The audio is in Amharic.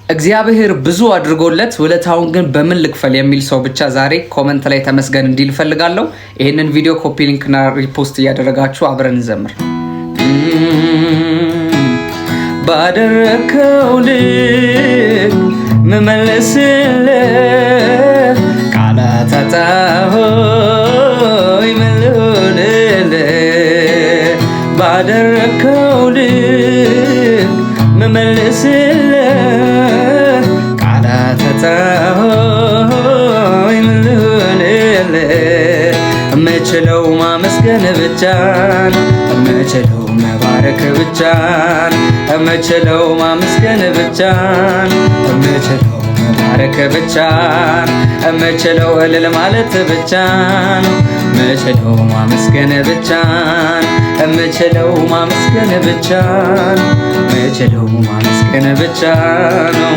እግዚአብሔር ብዙ አድርጎለት ውለታውን ግን በምን ልክፈል የሚል ሰው ብቻ ዛሬ ኮመንት ላይ ተመስገን እንዲል ፈልጋለሁ። ይሄንን ቪዲዮ ኮፒ ሊንክ እና ሪፖስት እያደረጋችሁ አብረን እንዘምር። ባደረከው ልክ መመለስልህ ቃላት አጣሆይ ምልሆንልህ ባደረከው ልክ መመለስልህ ቃላት አጣሆይ ምልሆንልህ እምችለው ማመስገን ብቻ እምችለው መባረክ ብቻ እምችለው ማመስገን ብቻ እምችለው መባረክ ብቻ እምችለው እልል ማለት ብቻ እምችለው ማመስገን ብቻ እምችለው ማመስገን ብቻ እምችለው ማመስገን ብቻ ነው።